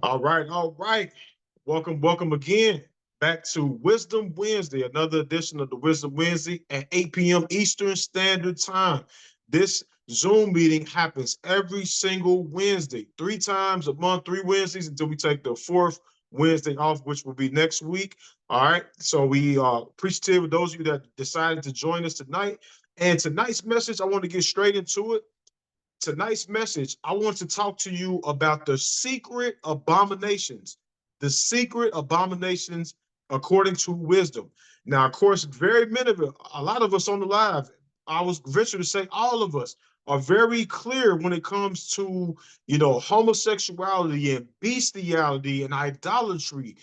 All right, all right. Welcome again back to Wisdom Wednesday, another edition of the Wisdom Wednesday at 8 p.m. Eastern Standard Time. This Zoom meeting happens every single Wednesday, 3 times a month, 3 Wednesdays until we take the fourth Wednesday off, which will be next week. All right. So we are appreciative of those of you that decided to join us tonight. And tonight's message, I want to get straight into it. Tonight's message, I want to talk to you about the secret abominations, the secret abominations according to wisdom. Now, of course, very many of it, a lot of us on the live, I was venture to say all of us are very clear when it comes to, homosexuality and bestiality and idolatry.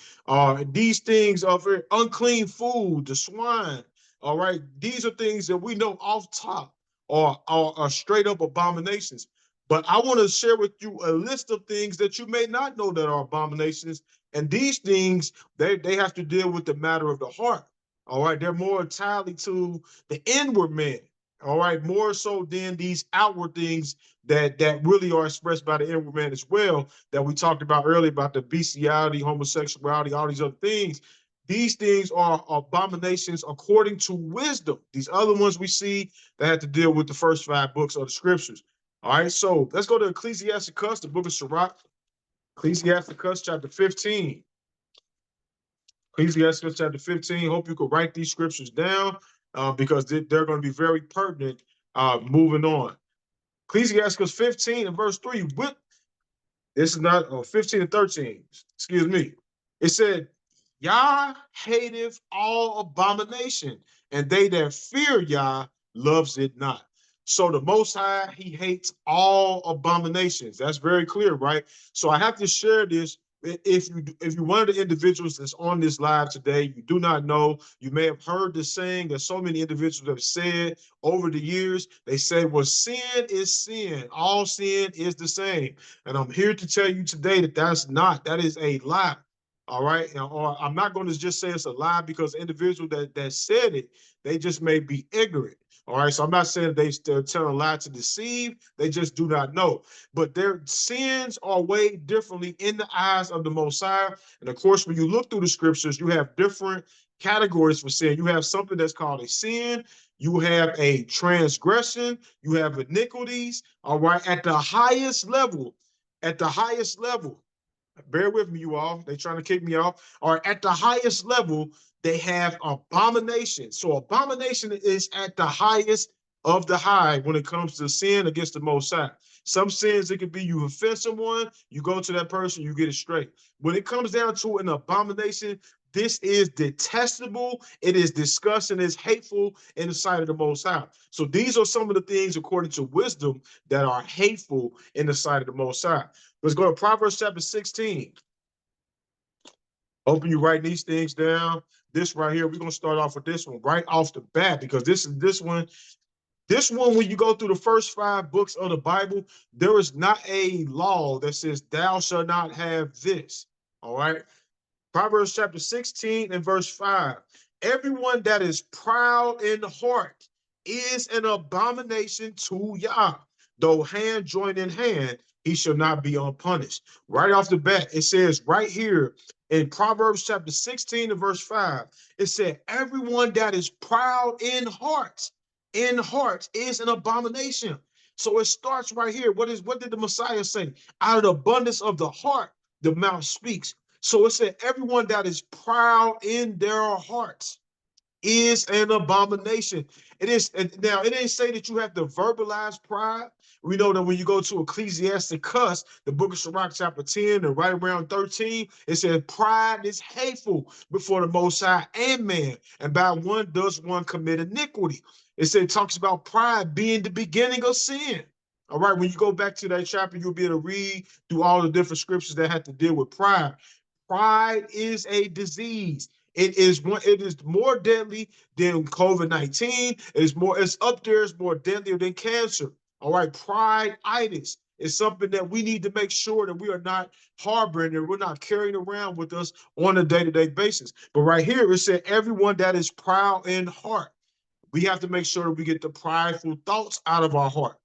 These things are very unclean food, the swine. All right. These are things that we know off top are straight up abominations. But I want to share with you a list of things that you may not know that are abominations. And these things, they have to deal with the matter of the heart. All right. They're more tied to the inward man. All right. More so than these outward things that really are expressed by the inward man as well, that we talked about earlier about the bestiality, homosexuality, all these other things. These things are abominations according to wisdom. These other ones we see that had to deal with the first 5 books of the scriptures. All right, so let's go to Ecclesiasticus, the book of Sirach, Ecclesiasticus chapter 15. Ecclesiasticus chapter 15. Hope you can write these scriptures down because they're going to be very pertinent moving on. Ecclesiasticus 15 and verse 3. This is not 15 and 13. Excuse me. It said, Yah hateth all abomination, and they that fear Yah loves it not. So the Most High, he hates all abominations. That's very clear, right? So I have to share this. If you're one of the individuals that's on this live today, you do not know, you may have heard the saying that so many individuals have said over the years. They say, well, sin is sin. All sin is the same. And I'm here to tell you today that that is a lie. All right. Or I'm not going to just say it's a lie because the individual that said it, they just may be ignorant. All right. So I'm not saying they're telling a lie to deceive. They just do not know. But their sins are weighed differently in the eyes of the Most High. And of course, when you look through the scriptures, you have different categories for sin. You have something that's called a sin. You have a transgression. You have iniquities. All right. At the highest level, bear with me, you all. They trying to kick me off. Or at the highest level, they have abomination. So abomination is at the highest of the high when it comes to sin against the Most High. Some sins, it could be you offend someone, you go to that person, you get it straight. When it comes down to an abomination, this is detestable, it is disgusting, it's hateful in the sight of the Most High. So these are some of the things, according to wisdom, that are hateful in the sight of the Most High. Let's go to Proverbs chapter 16. Hoping you write these things down. This right here, we're gonna start off with this one right off the bat because this one, when you go through the first 5 books of the Bible, there is not a law that says thou shalt not have this. All right. Proverbs chapter 16 and verse 5. Everyone that is proud in heart is an abomination to Yah. Though hand join in hand, he shall not be unpunished. Right off the bat, it says right here in Proverbs chapter 16 and verse 5, it said, everyone that is proud in heart is an abomination. So it starts right here. What did the Messiah say? Out of the abundance of the heart, the mouth speaks. So it said, everyone that is proud in their hearts is an abomination. It is now. It didn't say that you have to verbalize pride. We know that when you go to Ecclesiasticus, the book of Sirach, chapter 10, and right around 13, it says pride is hateful before the Most High and man, and by one does one commit iniquity. It talks about pride being the beginning of sin. All right, when you go back to that chapter, you'll be able to read through all the different scriptures that have to deal with pride. Pride is a disease. It is more deadly than COVID-19. It's up there, it's more deadlier than cancer. All right, pride-itis is something that we need to make sure that we are not harboring and we're not carrying around with us on a day-to-day basis. But right here, it said everyone that is proud in heart. We have to make sure that we get the prideful thoughts out of our heart.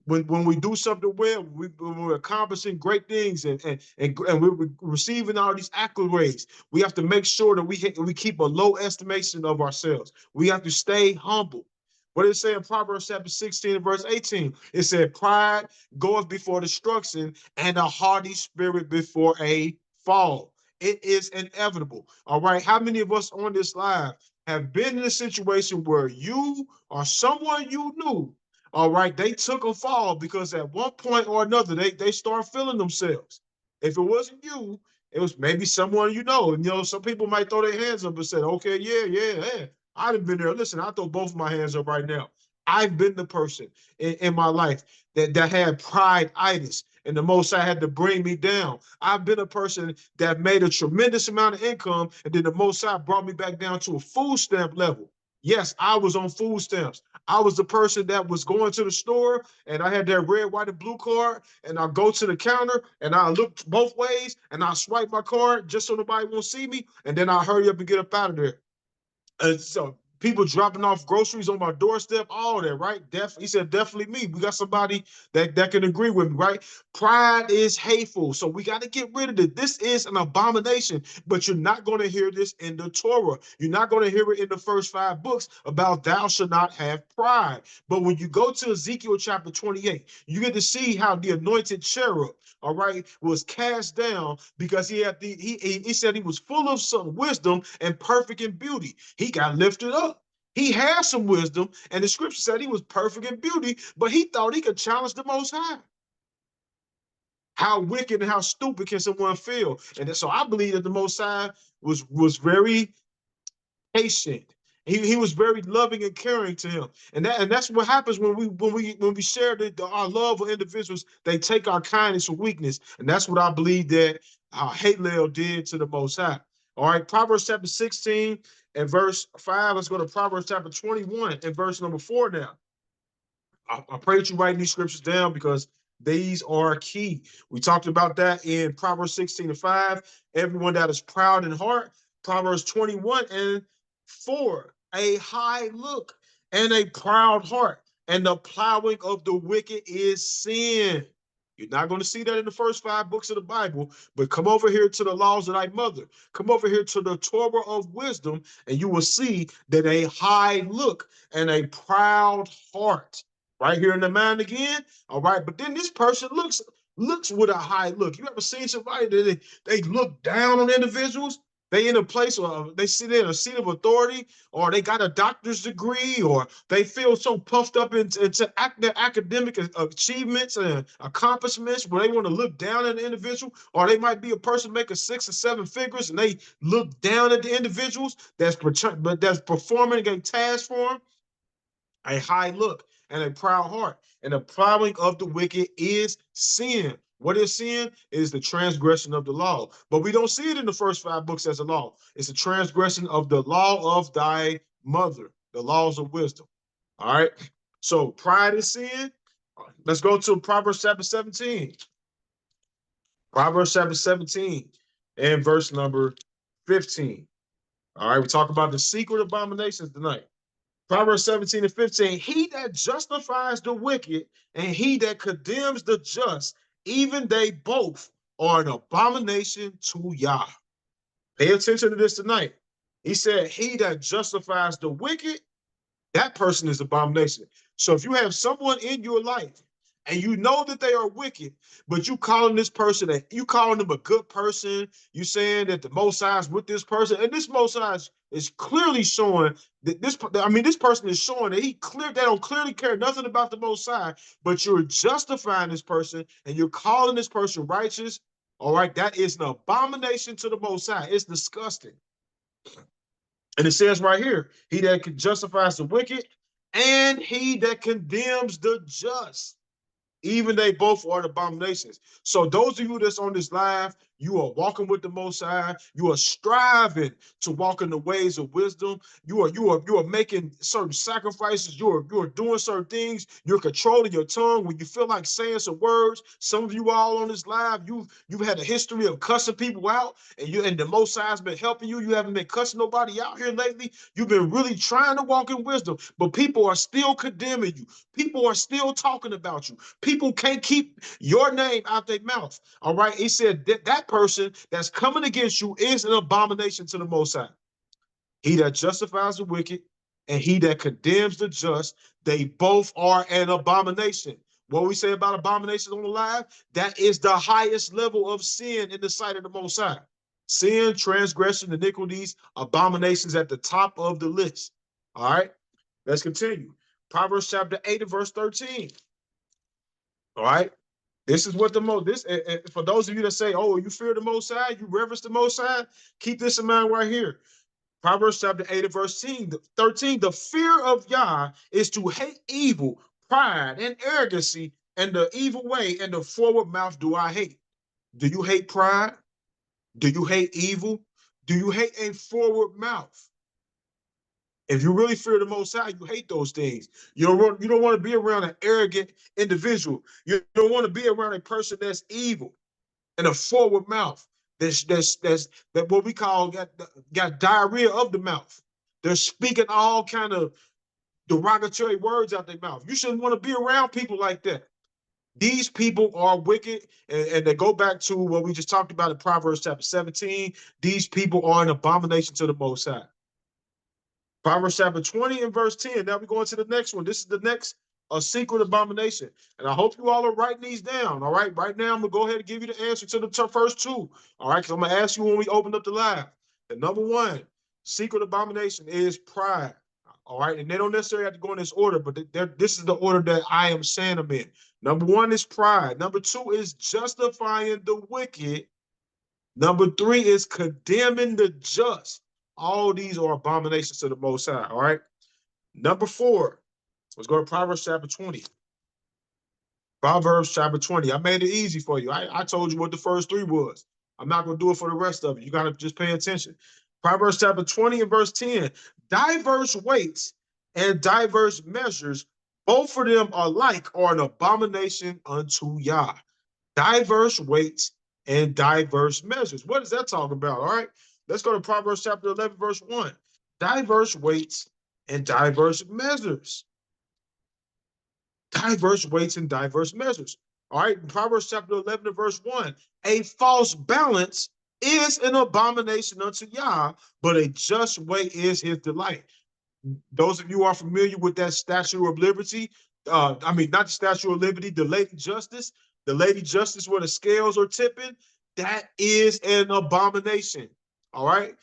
when we do something well, when we're accomplishing great things and we're receiving all these accolades, we have to make sure that we keep a low estimation of ourselves. We have to stay humble. What did it say in Proverbs chapter 16 and verse 18? It said, pride goeth before destruction, and a haughty spirit before a fall. It is inevitable. All right. How many of us on this live have been in a situation where you or someone you knew, all right, they took a fall because at one point or another they start feeling themselves. If it wasn't you, it was maybe someone you know. And some people might throw their hands up and say, okay, yeah. I'd have been there. Listen, I throw both of my hands up right now. I've been the person in my life that had pride-itis, and the Most High had to bring me down. I've been a person that made a tremendous amount of income, and then the Most High brought me back down to a food stamp level. Yes, I was on food stamps. I was the person that was going to the store, and I had that red, white, and blue card, and I go to the counter, and I look both ways, and I swipe my card just so nobody won't see me, and then I hurry up and get up out of there. And so people dropping off groceries on my doorstep, all that, right? He said, definitely me. We got somebody that can agree with me, right? Pride is hateful. So we got to get rid of it. This is an abomination, but you're not going to hear this in the Torah. You're not going to hear it in the first 5 books about thou shalt not have pride. But when you go to Ezekiel chapter 28, you get to see how the anointed cherub, all right, was cast down because he said he was full of some wisdom and perfect in beauty. He got lifted up. He had some wisdom, and the scripture said he was perfect in beauty, but he thought he could challenge the Most High. How wicked and how stupid can someone feel? And so I believe that the Most High was very patient. He was very loving and caring to him, and that's what happens when we share our love with individuals. They take our kindness for weakness, and that's what I believe that Halel did to the Most High. All right, Proverbs chapter 16 and verse 5. Let's go to Proverbs chapter 21 and verse number 4 now. I pray that you write these scriptures down because these are key. We talked about that in Proverbs 16 and 5. Everyone that is proud in heart. Proverbs 21 and 4. A high look and a proud heart, and the plowing of the wicked is sin. You're not going to see that in the first 5 books of the Bible, but come over here to the laws of thy mother. Come over here to the Torah of wisdom, and you will see that a high look and a proud heart right here in the mind again. All right, but then this person looks with a high look. You ever seen somebody that they look down on individuals? They in a place or they sit in a seat of authority, or they got a doctor's degree, or they feel so puffed up into their academic achievements and accomplishments where they want to look down at the individual, or they might be a person making 6 or 7 figures and they look down at the individuals that's performing a task for them. A high look and a proud heart, and the plowing of the wicked is sin. What is sin? It is the transgression of the law. But we don't see it in the first 5 books as a law. It's a transgression of the law of thy mother, the laws of wisdom. All right. So pride is sin. Let's go to Proverbs chapter 17. Proverbs chapter 17 and verse number 15. All right. We talk about the secret abominations tonight. Proverbs 17 and 15, he that justifies the wicked and he that condemns the just, even they both are an abomination to Yah. Pay attention to this tonight. He said, he that justifies the wicked, that person is abomination. So if you have someone in your life and you know that they are wicked, but you calling this person, you calling them a good person, you saying that the Most High is with this person, and this Most High is clearly showing that this person is showing that they don't clearly care nothing about the Most High, but you're justifying this person and you're calling this person righteous. All right, that is an abomination to the Most High. It's disgusting. And it says right here, he that justifies the wicked and he that condemns the just, even they both are abominations. So those of you that's on this live, You are walking with the Most High. You are striving to walk in the ways of wisdom. You are making certain sacrifices. You are doing certain things. You're controlling your tongue when you feel like saying some words. Some of you all on this live, you've had a history of cussing people out, and the Most High's been helping you. You haven't been cussing nobody out here lately. You've been really trying to walk in wisdom, but people are still condemning you. People are still talking about you. People can't keep your name out their mouth. All right. He said that person that's coming against you is an abomination to the Most High. He that justifies the wicked and he that condemns the just, they both are an abomination. What we say about abominations on the live, that is the highest level of sin in the sight of the Most High. Sin, transgression, iniquities, abominations at the top of the list. All right, let's continue. Proverbs chapter 8 and verse 13. All right. This is what the most, this, for those of you that say, oh, you fear the Most High, you reverence the Most High, keep this in mind right here. Proverbs chapter 8 and verse 13, the fear of Yah is to hate evil, pride, and arrogancy, and the evil way, and the forward mouth do I hate. Do you hate pride? Do you hate evil? Do you hate a forward mouth? If you really fear the Most High, you hate those things. You don't want to be around an arrogant individual. You don't want to be around a person that's evil and a forward mouth. That what we call got diarrhea of the mouth. They're speaking all kind of derogatory words out their mouth. You shouldn't want to be around people like that. These people are wicked, and they go back to what we just talked about in Proverbs chapter 17. These people are an abomination to the Most High. Proverbs chapter 20 and verse 10. Now we go into the next one. This is the next secret abomination. And I hope you all are writing these down. All right. Right now, I'm going to go ahead and give you the answer to the first two. All right. Because I'm going to ask you when we open up the live. The number one secret abomination is pride. All right. And they don't necessarily have to go in this order, but this is the order that I am saying them in. Number one is pride. Number two is justifying the wicked. Number three is condemning the just. All these are abominations to the Most High, all right? Number four, let's go to Proverbs chapter 20. Proverbs chapter 20. I made it easy for you. I told you what the first three was. I'm not going to do it for the rest of it. You got to just pay attention. Proverbs chapter 20 and verse 10. Diverse weights and diverse measures, both of them alike are an abomination unto Yah. Diverse weights and diverse measures. What is that talking about, all right? Let's go to Proverbs chapter 11, verse 1. Diverse weights and diverse measures. Diverse weights and diverse measures. All right, in Proverbs chapter 11 and verse 1. A false balance is an abomination unto Yah, but a just way is his delight. Those of you who are familiar with that Statue of Liberty, not the Statue of Liberty, the Lady Justice. The Lady Justice where the scales are tipping, that is an abomination. All right,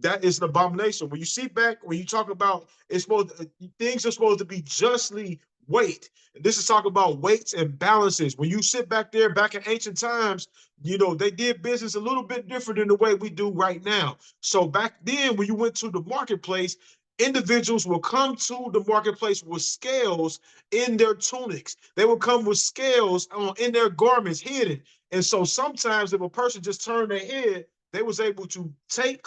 that is an abomination. When you see back, when you talk about things are supposed to be justly weighed. And this is talking about weights and balances. When you sit back there, back in ancient times, they did business a little bit different than the way we do right now. So back then, when you went to the marketplace, individuals will come to the marketplace with scales in their tunics. They will come with scales in their garments hidden. And so sometimes if a person just turned their head, they was able to take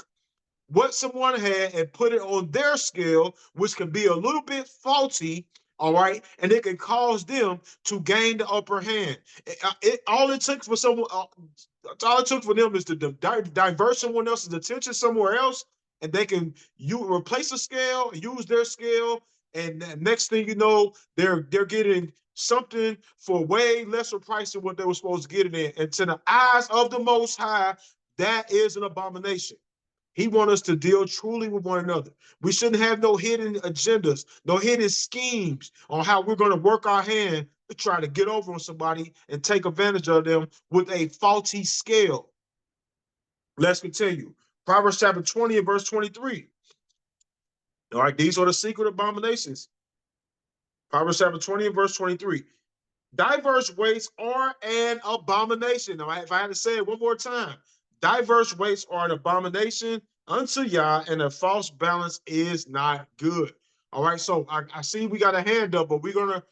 what someone had and put it on their scale, which can be a little bit faulty, all right, and it can cause them to gain the upper hand. All it took for them is to divert someone else's attention somewhere else, and they can replace a scale, use their scale, and next thing you know, they're getting something for way lesser price than what they were supposed to get it in. And to the eyes of the Most High, that is an abomination. He wants us to deal truly with one another. We shouldn't have no hidden agendas, no hidden schemes on how we're going to work our hand to try to get over on somebody and take advantage of them with a faulty scale. Let's continue. Proverbs chapter 20 and verse 23. All right, these are the secret abominations. Proverbs chapter 20 and verse 23. Diverse weights are an abomination. Now, if I had to say it one more time, diverse weights are an abomination unto Yah, and a false balance is not good. All right, so I see we got a hand up, but we're gonna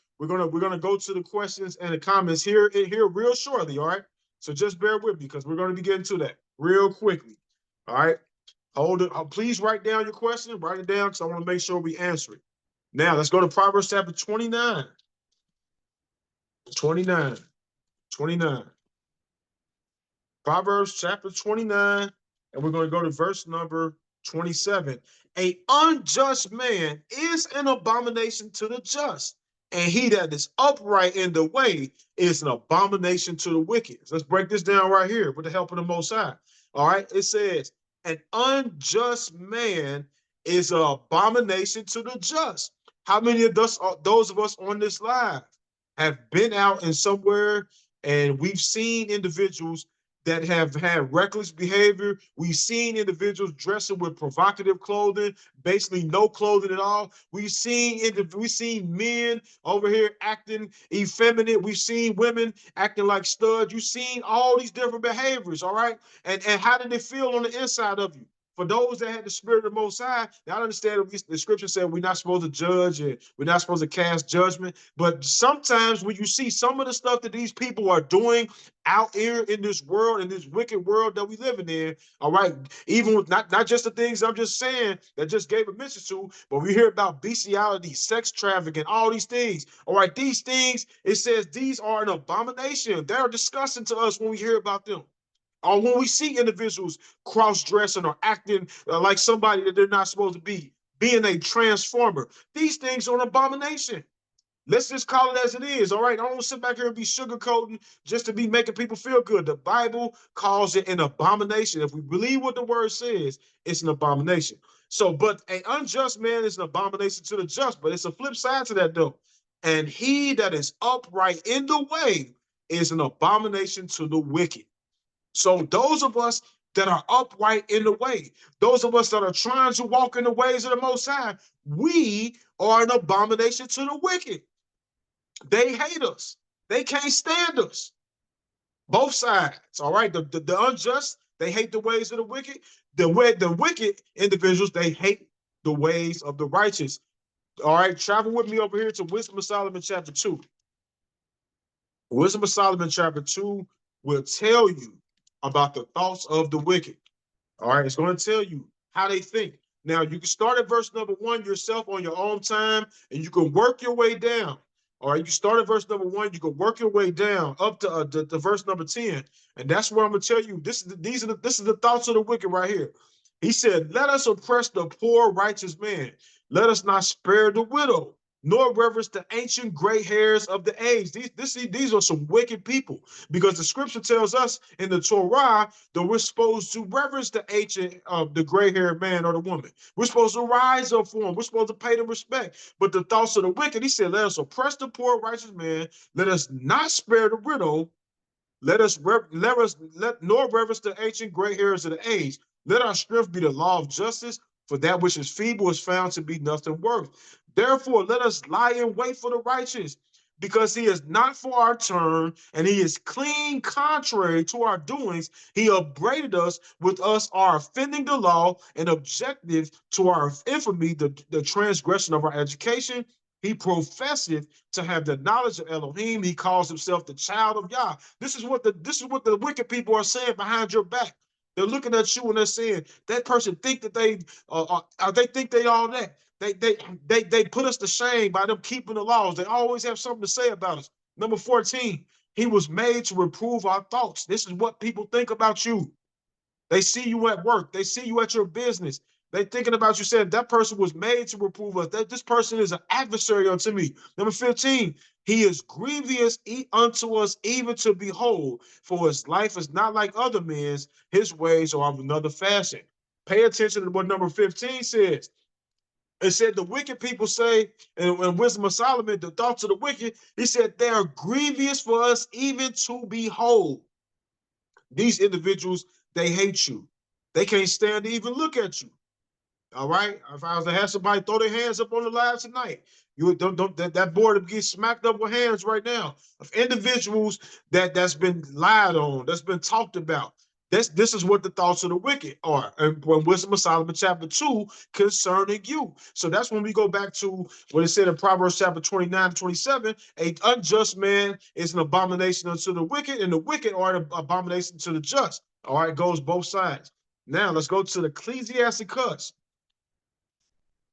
go to the questions and the comments here real shortly. All right, So just bear with me because we're going to be getting to that real quickly. All right. Hold it. Please write down your question. Write it down because I want to make sure we answer it. Now let's go to Proverbs chapter 29. 29. 29. Proverbs chapter 29, and we're going to go to verse number 27. A unjust man is an abomination to the just, and he that is upright in the way is an abomination to the wicked. So let's break this down right here with the help of the Most High. All right, it says, an unjust man is an abomination to the just. How many of those of us on this live have been out in somewhere and we've seen individuals that have had reckless behavior? We've seen individuals dressing with provocative clothing, basically no clothing at all. We've seen men over here acting effeminate. We've seen women acting like studs. You've seen all these different behaviors, all right? And how did it feel on the inside of you? For those that had the spirit of the Most High, I understand the scripture said we're not supposed to judge and we're not supposed to cast judgment. But sometimes when you see some of the stuff that these people are doing out here in this world, in this wicked world that we living in, all right, even with not just the things I'm just saying that just gave a mention to, but we hear about bestiality, sex trafficking, all these things. All right, these things, it says these are an abomination. They're disgusting to us when we hear about them. Or when we see individuals cross-dressing or acting like somebody that they're not supposed to be, being a transformer, these things are an abomination. Let's just call it as it is, all right? I don't sit back here and be sugarcoating just to be making people feel good. The Bible calls it an abomination. If we believe what the word says, it's an abomination. So, but an unjust man is an abomination to the just, but it's a flip side to that, though. And he that is upright in the way is an abomination to the wicked. So those of us that are upright in the way, those of us that are trying to walk in the ways of the Most High, we are an abomination to the wicked. They hate us. They can't stand us. Both sides, all right? The unjust, they hate the ways of the wicked. The wicked individuals, they hate the ways of the righteous. All right, travel with me over here to Wisdom of Solomon chapter 2. Wisdom of Solomon chapter 2 will tell you about the thoughts of the wicked. All right, it's going to tell you how they think. Now, you can start at verse number 1 yourself on your own time, and you can work your way down. All right, you start at verse number 1, you can work your way down up to verse number 10, and that's where I'm going to tell you this is the thoughts of the wicked right here. He said, "Let us oppress the poor righteous man. Let us not spare the widow, nor reverence the ancient gray hairs of the age." These are some wicked people, because the scripture tells us in the Torah that we're supposed to reverence the ancient the gray-haired man or the woman. We're supposed to rise up for them. We're supposed to pay them respect. But the thoughts of the wicked, he said, let us oppress the poor righteous man. Let us not spare the widow. Nor reverence the ancient gray hairs of the age. Let our strength be the law of justice, for that which is feeble is found to be nothing worth. Therefore, let us lie in wait for the righteous, because he is not for our turn, and he is clean contrary to our doings. He upbraided us with us our offending the law, and objective to our infamy, the transgression of our education. He professeth to have the knowledge of Elohim. He calls himself the child of Yah. This is what the wicked people are saying behind your back. They're looking at you and they're saying that person think that they think they all that. They put us to shame by them keeping the laws. They always have something to say about us. Number 14, he was made to reprove our thoughts. This is what people think about you. They see you at work. They see you at your business. They thinking about you, saying that person was made to reprove us. That this person is an adversary unto me. Number 15, he is grievous unto us even to behold, for his life is not like other men's. His ways are of another fashion. Pay attention to what number 15 says. It said the wicked people say, in Wisdom of Solomon, the thoughts of the wicked, he said they are grievous for us even to behold. These individuals, they hate you. They can't stand to even look at you. All right. If I was to have somebody throw their hands up on the live tonight, you don't that board would get smacked up with hands right now of individuals that's been lied on, that's been talked about. This is what the thoughts of the wicked are. And when Wisdom of Solomon chapter 2 concerning you. So that's when we go back to what it said in Proverbs chapter 29 and 27. A unjust man is an abomination unto the wicked, and the wicked are an abomination to the just. All right, goes both sides. Now let's go to the Ecclesiasticus.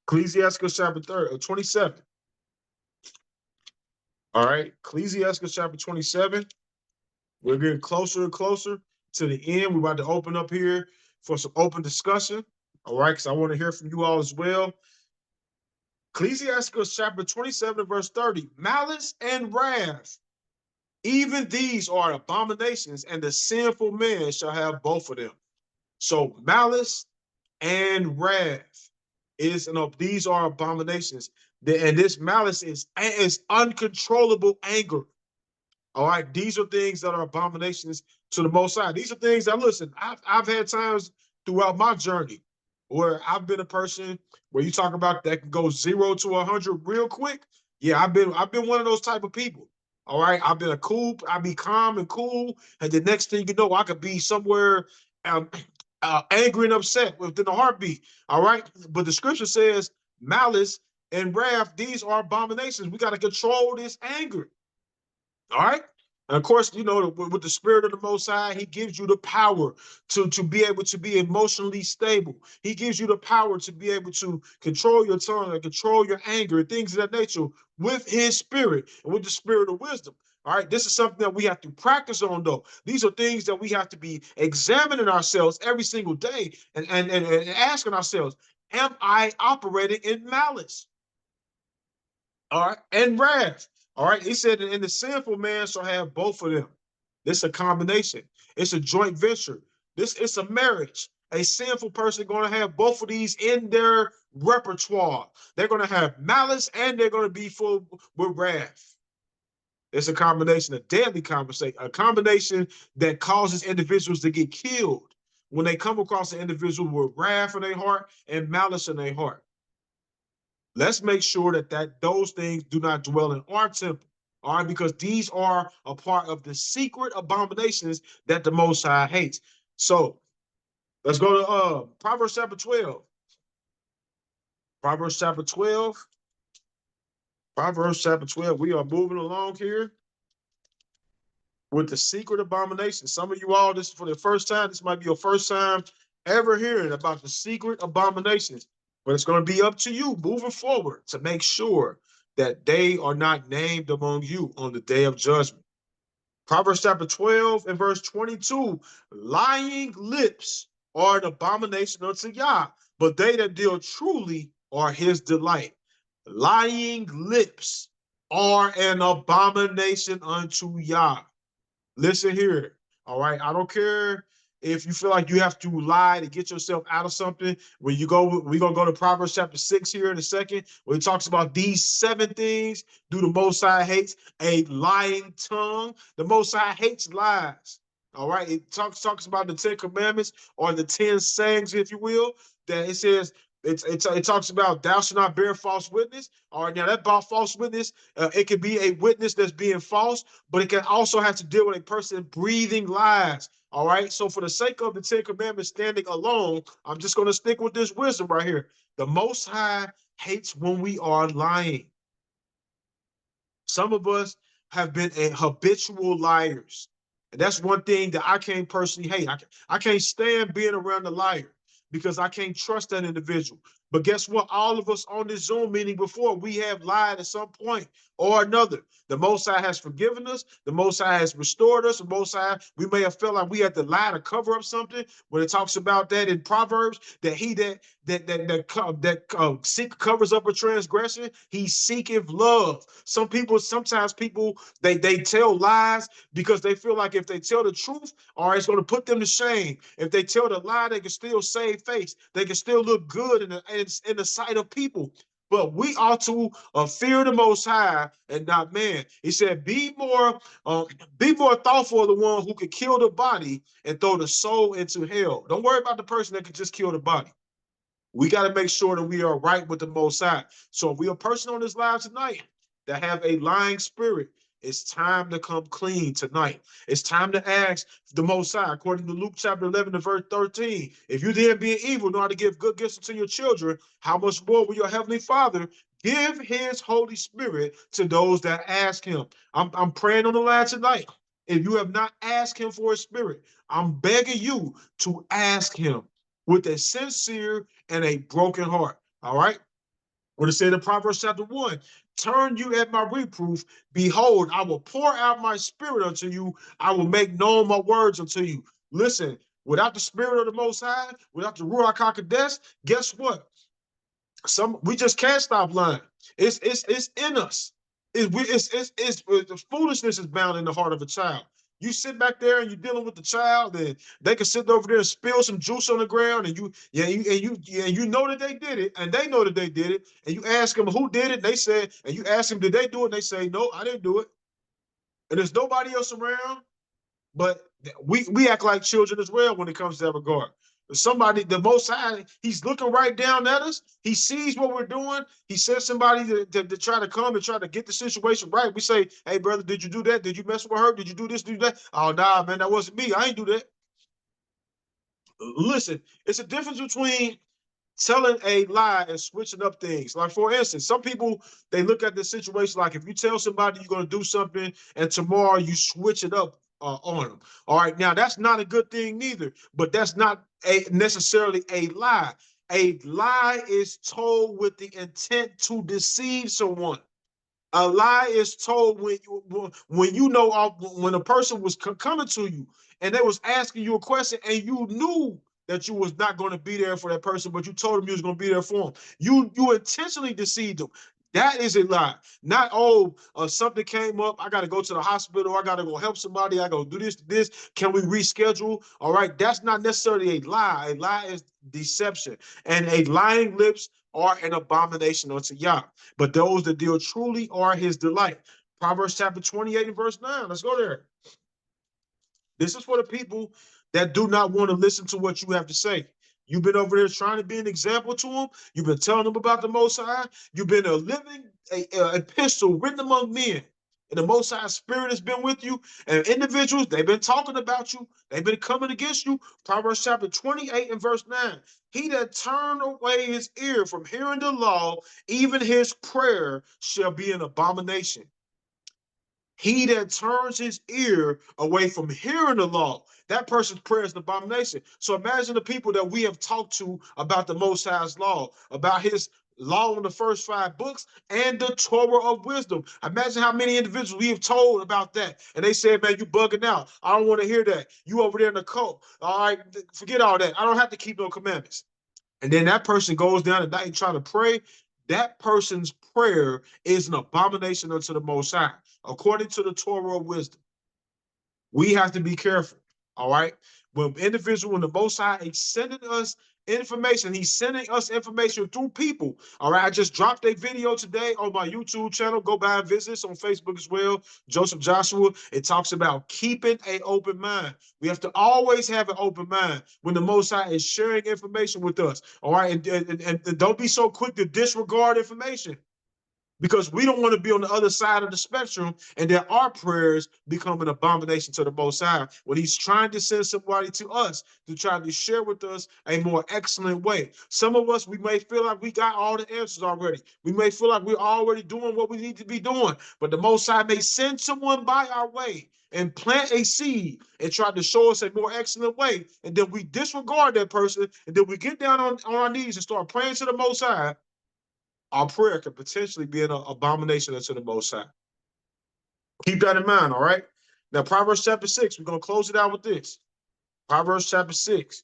Ecclesiasticus chapter 27. All right, Ecclesiasticus chapter 27. We're getting closer and closer to the end. We're about to open up here for some open discussion. All right, because I want to hear from you all as well. Ecclesiasticus chapter 27, verse 30. Malice and wrath, even these are abominations, and the sinful man shall have both of them. So malice and wrath these are abominations. And this malice is uncontrollable anger. All right, these are things that are abominations to the Most High. These are things that, listen, I've had times throughout my journey where I've been a person where you talk about that can go 0 to 100 real quick. Yeah, I've been one of those type of people. All right, I've been I be calm and cool, and the next thing you know, I could be somewhere angry and upset within a heartbeat. All right, but the scripture says malice and wrath; these are abominations. We got to control this anger. All right. And of course, you know, with the spirit of the Most High, he gives you the power to be able to be emotionally stable. He gives you the power to be able to control your tongue and control your anger and things of that nature with his spirit and with the spirit of wisdom. All right. This is something that we have to practice on, though. These are things that we have to be examining ourselves every single day and asking ourselves, am I operating in malice? All right. And wrath. All right. He said, and the sinful man shall have both of them. This is a combination. It's a joint venture. It's a marriage. A sinful person going to have both of these in their repertoire. They're going to have malice and they're going to be full with wrath. It's a combination, a deadly combination, a combination that causes individuals to get killed when they come across an individual with wrath in their heart and malice in their heart. Let's make sure that those things do not dwell in our temple. All right, because these are a part of the secret abominations that the Most High hates. So let's go to Proverbs chapter 12. Proverbs chapter 12. Proverbs chapter 12. We are moving along here with the secret abomination. Some of you all, this is for the first time. This might be your first time ever hearing about the secret abominations. But it's going to be up to you moving forward to make sure that they are not named among you on the day of judgment. Proverbs chapter 12 and verse 22, lying lips are an abomination unto Yah, but they that deal truly are his delight. Lying lips are an abomination unto Yah. Listen here. All right. I don't care if you feel like you have to lie to get yourself out of something. When you go, we're going to go to Proverbs chapter 6 here in a second, where it talks about these 7 things do the Most High hates: a lying tongue. The Most High hates lies. All right. It talks about the 10 commandments, or the 10 sayings, if you will, that it says, it talks about thou shalt not bear false witness. All right, now that about false witness, it can be a witness that's being false, but it can also have to deal with a person breathing lies. All right, so for the sake of the 10 commandments standing alone, I'm just going to stick with this wisdom right here. The Most High hates when we are lying. Some of us have been habitual liars, and that's one thing that I can't personally hate. I can't stand being around a liar, because I can't trust that individual. But guess what? All of us on this Zoom meeting before, we have lied at some point or another. The Most High has forgiven us. The Most High has restored us. The Most High, we may have felt like we had to lie to cover up something. When it talks about that in Proverbs, that he covers up a transgression, he seeketh love. Sometimes people, they tell lies because they feel like if they tell the truth, or it's going to put them to shame. If they tell the lie, they can still save face. They can still look good in the sight of people. But we ought to fear the Most High and not man. He said, be more thoughtful of the one who could kill the body and throw the soul into hell. Don't worry about the person that could just kill the body. We got to make sure that we are right with the Most High. So if we are a person on this live tonight that have a lying spirit, It's time to come clean tonight. It's time to ask the Most High, according to Luke chapter 11 and verse 13. If you then being evil know how to give good gifts to your children, how much more will your heavenly Father give his Holy Spirit to those that ask him? I'm praying on the line tonight. If you have not asked him for his spirit, I'm begging you to ask him with a sincere and a broken heart. All right? What it said in Proverbs chapter 1, turn you at my reproof. Behold, I will pour out my spirit unto you. I will make known my words unto you. Listen, without the spirit of the Most High, without the Ruach HaKodesh, guess what? We just can't stop lying. It's in us. The foolishness is bound in the heart of a child. You sit back there and you're dealing with the child, and they can sit over there and spill some juice on the ground, and you know that they did it, and they know that they did it, and you ask them who did it, and they said, and you ask them did they do it, and they say no, I didn't do it, and there's nobody else around. But we act like children as well when it comes to that regard. Somebody, the Most High, he's looking right down at us. He sees what we're doing. He sends somebody to try to come and try to get the situation right. We say, hey, brother, did you do that? Did you mess with her? Did you do this, do that? Oh, nah, man, that wasn't me. I ain't do that. Listen, it's a difference between telling a lie and switching up things. Like, for instance, some people, they look at the situation like if you tell somebody you're going to do something and tomorrow you switch it up on them. All right, now that's not a good thing neither, but that's not necessarily a lie. A lie is told with the intent to deceive someone. A lie is told when you know when a person was coming to you and they was asking you a question and you knew that you was not going to be there for that person, but you told them you was going to be there for them. You intentionally deceived them. That is a lie. Not something came up. I got to go to the hospital. I got to go help somebody. I go do this. Can we reschedule? All right. That's not necessarily a lie. A lie is deception, and a lying lips are an abomination unto Yah. But those that deal truly are his delight. Proverbs chapter 28 and verse 9. Let's go there. This is for the people that do not want to listen to what you have to say. You've been over there trying to be an example to them. You've been telling them about the Most High. You've been a living epistle written among men. And the Most High Spirit has been with you. And individuals, they've been talking about you. They've been coming against you. Proverbs chapter 28 and verse 9. He that turned away his ear from hearing the law, even his prayer shall be an abomination. He that turns his ear away from hearing the law, that person's prayer is an abomination. So imagine the people that we have talked to about the Most High's law, about his law in the first 5 books and the Torah of wisdom. Imagine how many individuals we have told about that. And they said, man, you bugging out. I don't want to hear that. You over there in the cult. All right, forget all that. I don't have to keep no commandments. And then that person goes down at night and try to pray. That person's prayer is an abomination unto the Most High, according to the Torah of wisdom. We have to be careful, all right? When the Most High is sending us information, he's sending us information through people, all right? I just dropped a video today on my YouTube channel. Go by and visit us on Facebook as well, Joseph Joshua. It talks about keeping an open mind. We have to always have an open mind when the Most High is sharing information with us, all right? And don't be so quick to disregard information, because we don't want to be on the other side of the spectrum and that our prayers become an abomination to the Most High when he's trying to send somebody to us to try to share with us a more excellent way. Some of us, we may feel like we got all the answers already. We may feel like we're already doing what we need to be doing, but the Most High may send someone by our way and plant a seed and try to show us a more excellent way, and then we disregard that person, and then we get down on our knees and start praying to the Most High. Our prayer could potentially be an abomination unto the Most High. Keep that in mind, all right? Now, Proverbs chapter 6, we're going to close it out with this. Proverbs chapter 6.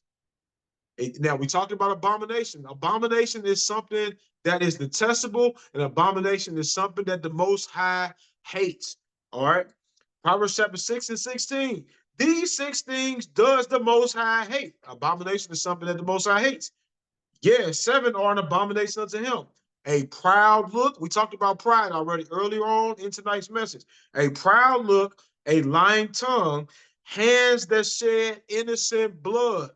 Now, we talked about abomination. Abomination is something that is detestable, and abomination is something that the Most High hates, all right? Proverbs chapter 6 and 16. These 6 things does the Most High hate. Abomination is something that the Most High hates. Yeah, 7 are an abomination unto him. A proud look. We talked about pride already earlier on in tonight's message. A proud look, a lying tongue, hands that shed innocent blood,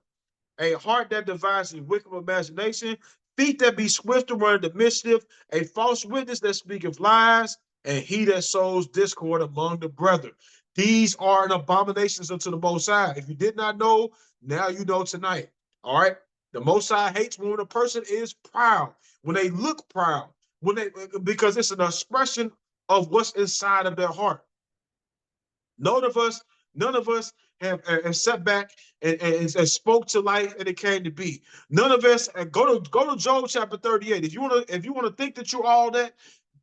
a heart that devises wicked imagination, feet that be swift to run into mischief, a false witness that speaketh lies, and he that sows discord among the brethren. These are an abominations unto the Most High. If you did not know, now you know tonight. All right. The Most High hates when a person is proud, when they look proud, when they because it's an expression of what's inside of their heart. None of us, none of us have sat back and spoke to life and it came to be. None of us go to Job chapter 38. If you want to think that you're all that,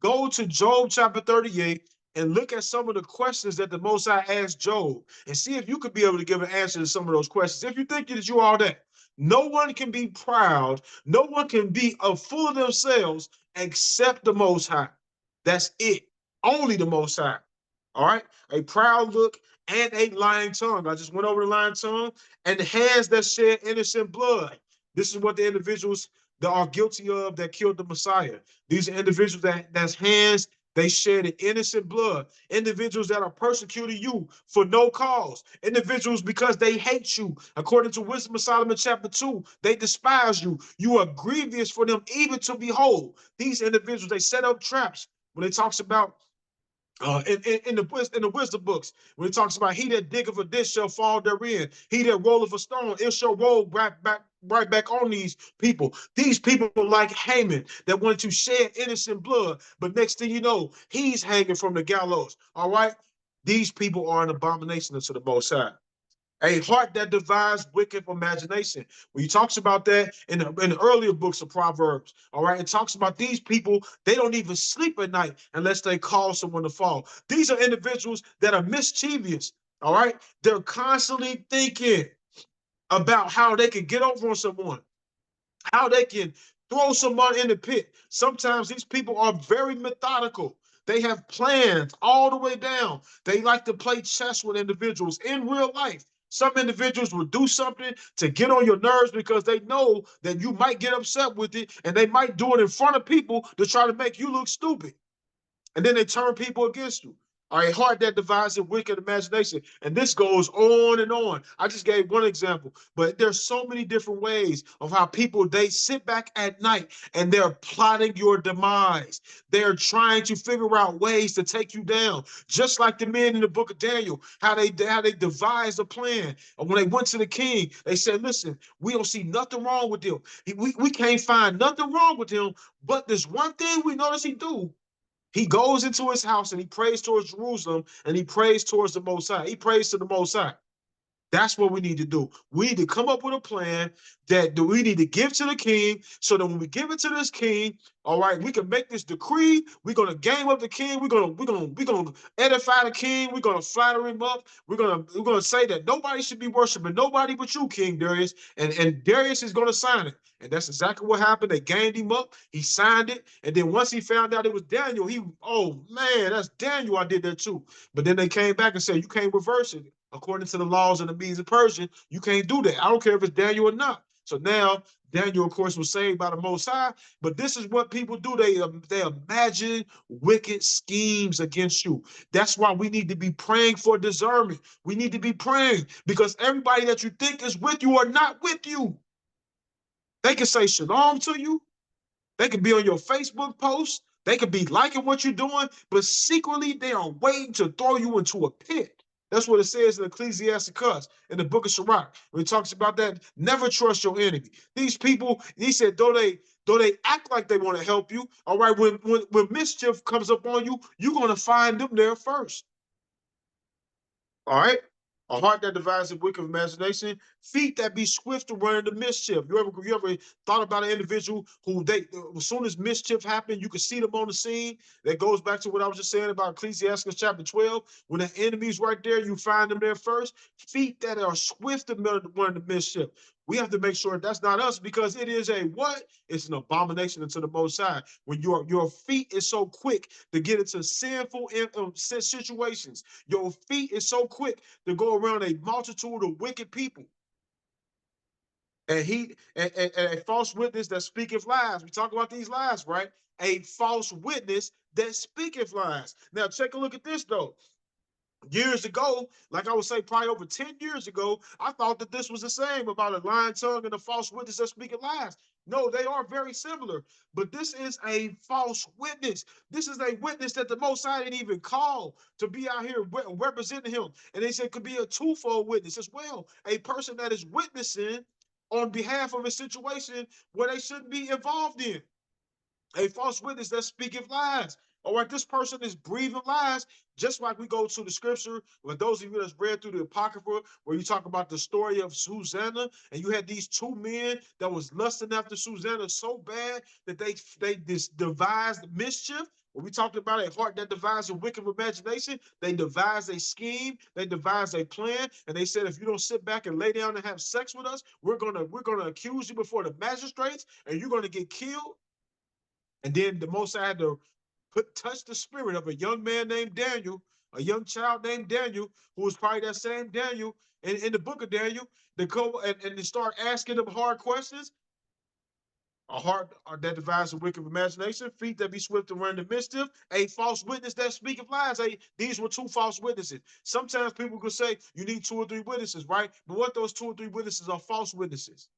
go to Job chapter 38 and look at some of the questions that the Most High asked Job and see if you could be able to give an answer to some of those questions. If you think that you're all that, no one can be proud, no one can be full of themselves except the Most High. That's it. Only the Most High. All right, a proud look and a lying tongue. I just went over the lying tongue and the hands that shed innocent blood. This is what the individuals that are guilty of that killed the Messiah. These are individuals that's hands they shed innocent blood. Individuals that are persecuting you for no cause. Individuals because they hate you. According to Wisdom of Solomon chapter 2, they despise you. You are grievous for them even to behold. These individuals, they set up traps. When it talks about in the wisdom books, when it talks about he that diggeth a ditch shall fall therein, he that rolleth a stone, it shall roll right back on these people. These people like Haman that want to shed innocent blood, but next thing you know, he's hanging from the gallows. All right, these people are an abomination unto the Most High. A heart that devises wicked imagination. When he talks about that in the earlier books of Proverbs, all right, it talks about these people, they don't even sleep at night unless they cause someone to fall. These are individuals that are mischievous, all right? They're constantly thinking about how they can get over on someone, how they can throw someone in the pit. Sometimes these people are very methodical. They have plans all the way down. They like to play chess with individuals in real life. Some individuals will do something to get on your nerves because they know that you might get upset with it, and they might do it in front of people to try to make you look stupid. And then they turn people against you. A heart that divides a wicked imagination. And this goes on and on. I just gave one example, but there's so many different ways of how people, they sit back at night and they're plotting your demise. They're trying to figure out ways to take you down. Just like the men in the book of Daniel, how they devised a plan. And when they went to the king, they said, listen, we don't see nothing wrong with him. We can't find nothing wrong with him, but there's one thing we notice he do. He goes into his house and he prays towards Jerusalem and he prays towards the Most High. He prays to the Most High. That's what we need to do. We need to come up with a plan that we need to give to the king so that when we give it to this king, all right, we can make this decree. We're gonna game up the king. We're gonna edify the king. We're gonna flatter him up. We're gonna say that nobody should be worshiping nobody but you, King Darius. And Darius is gonna sign it. And that's exactly what happened. They gained him up. He signed it. And then once he found out it was Daniel, oh man, that's Daniel. I did that too. But then they came back and said, you can't reverse it. According to the laws of the Medes and Persians, you can't do that. I don't care if it's Daniel or not. So now Daniel, of course, was saved by the Most High. But this is what people do. They imagine wicked schemes against you. That's why we need to be praying for discernment. We need to be praying because everybody that you think is with you are not with you. They can say shalom to you. They could be on your Facebook post. They could be liking what you're doing, but secretly they are waiting to throw you into a pit. That's what it says in Ecclesiasticus in the book of Sirach. When it talks about that, never trust your enemy. These people, he said, though they act like they want to help you, all right, when mischief comes up on you, you're going to find them there first. All right? A heart that devises a wicked imagination, feet that be swift to run into mischief. You ever thought about an individual who as soon as mischief happened, you could see them on the scene? That goes back to what I was just saying about Ecclesiastes chapter 12. When the enemy's right there, you find them there first. Feet that are swift to run into mischief. We have to make sure that's not us because it is a what? It's an abomination unto the Most High. When your feet is so quick to get into sinful situations, your feet is so quick to go around a multitude of wicked people. And a false witness that speaketh lies. We talk about these lies, right? A false witness that speaketh lies. Now, take a look at this, though. Years ago, like I would say, probably over 10 years ago, I thought that this was the same about a lying tongue and a false witness that speaking lies. No, they are very similar, but this is a false witness. This is a witness that the Most High didn't even call to be out here representing him. And they said it could be a twofold witness as well. A person that is witnessing on behalf of a situation where they shouldn't be involved in. A false witness that speaketh lies. All right, this person is breathing lies, just like we go to the scripture. For those of you that's read through the Apocrypha, where you talk about the story of Susanna, and you had these two men that was lusting after Susanna so bad that they devised mischief. When we talked about a heart that devised a wicked imagination, they devised a scheme, they devised a plan, and they said, if you don't sit back and lay down and have sex with us, we're gonna accuse you before the magistrates, and you're gonna get killed. And then the Most High had to touch the spirit of a young man named Daniel, a young child named Daniel, who was probably that same Daniel in the book of Daniel, to go and to start asking them hard questions. A heart that devises a wicked imagination, feet that be swift to run the mischief, a false witness that speaketh lies. These were two false witnesses. Sometimes people could say you need 2 or 3 witnesses, right? But what those 2 or 3 witnesses are false witnesses.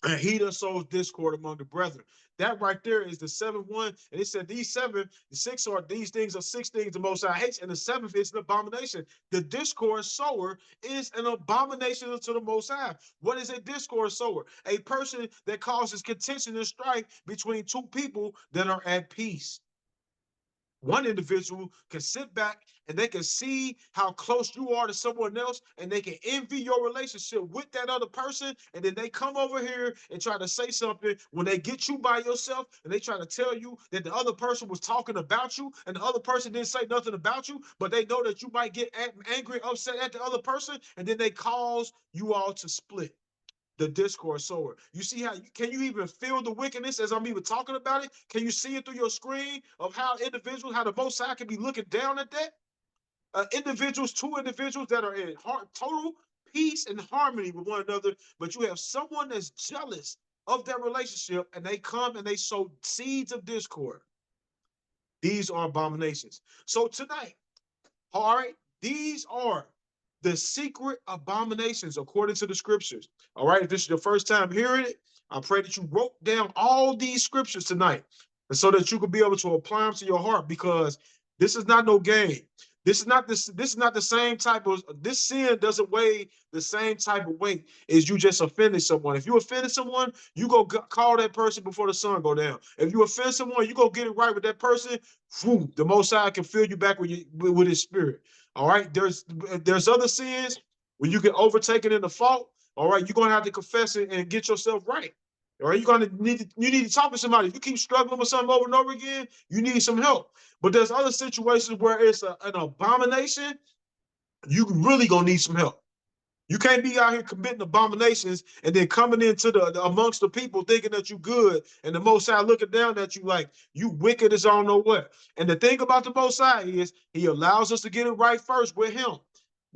And he that sows discord among the brethren. That right there is the 7-1. And it said these 7, the 6 are these things are 6 things the Most High hates, and the 7th is an abomination. The discord sower is an abomination unto the Most High. What is a discord sower? A person that causes contention and strife between 2 people that are at peace. One individual can sit back and they can see how close you are to someone else, and they can envy your relationship with that other person, and then they come over here and try to say something when they get you by yourself, and they try to tell you that the other person was talking about you and the other person didn't say nothing about you, but they know that you might get angry, upset at the other person, and then they cause you all to split. The discord sower. You see how can you even feel the wickedness as I'm even talking about it? Can you see it through your screen of how individuals, how the Most High can be looking down at that? Individuals, 2 individuals that are in total peace and harmony with one another, but you have someone that's jealous of their relationship, and they come and they sow seeds of discord. These are abominations. So tonight, all right, these are the secret abominations according to the scriptures. All right, if this is your first time hearing it, I pray that you wrote down all these scriptures tonight, and so that you can be able to apply them to your heart, because this is not no game. This is not the same type of this sin doesn't weigh the same type of weight as you just offended someone. If you offended someone, you go call that person before the sun go down. If you offend someone, you go get it right with that person. Whew, the Most High can fill you back with His Spirit. All right. There's other sins when you get overtaken in the fault. All right, you're gonna have to confess it and get yourself right. All right, you need to talk to somebody. If you keep struggling with something over and over again, you need some help. But there's other situations where it's an abomination. You really gonna need some help. You can't be out here committing abominations and then coming into the amongst the people thinking that you good, and the Most High looking down at you like you wicked as I don't know what. And the thing about the Most High is He allows us to get it right first with Him.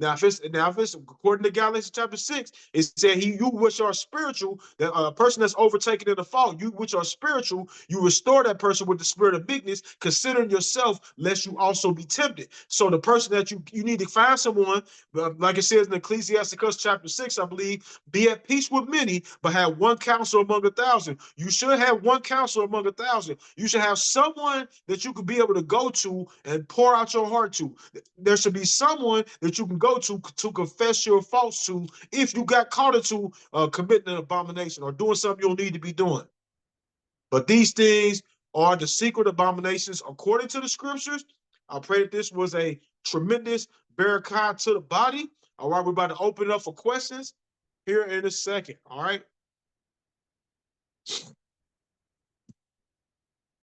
Now, if it's according to Galatians chapter 6, it said you which are spiritual, that a person that's overtaken in the fault, you which are spiritual, you restore that person with the spirit of meekness, considering yourself, lest you also be tempted. So the person that you need to find someone, like it says in Ecclesiasticus chapter 6, I believe, be at peace with many, but have one counsel among 1,000. You should have one counsel among 1,000. You should have someone that you could be able to go to and pour out your heart to. There should be someone that you can go to confess your faults to if you got caught into committing an abomination or doing something you don't need to be doing. But these things are the secret abominations according to the scriptures. I pray that this was a tremendous barakah to the body. All right, we're about to open it up for questions here in a second. All right.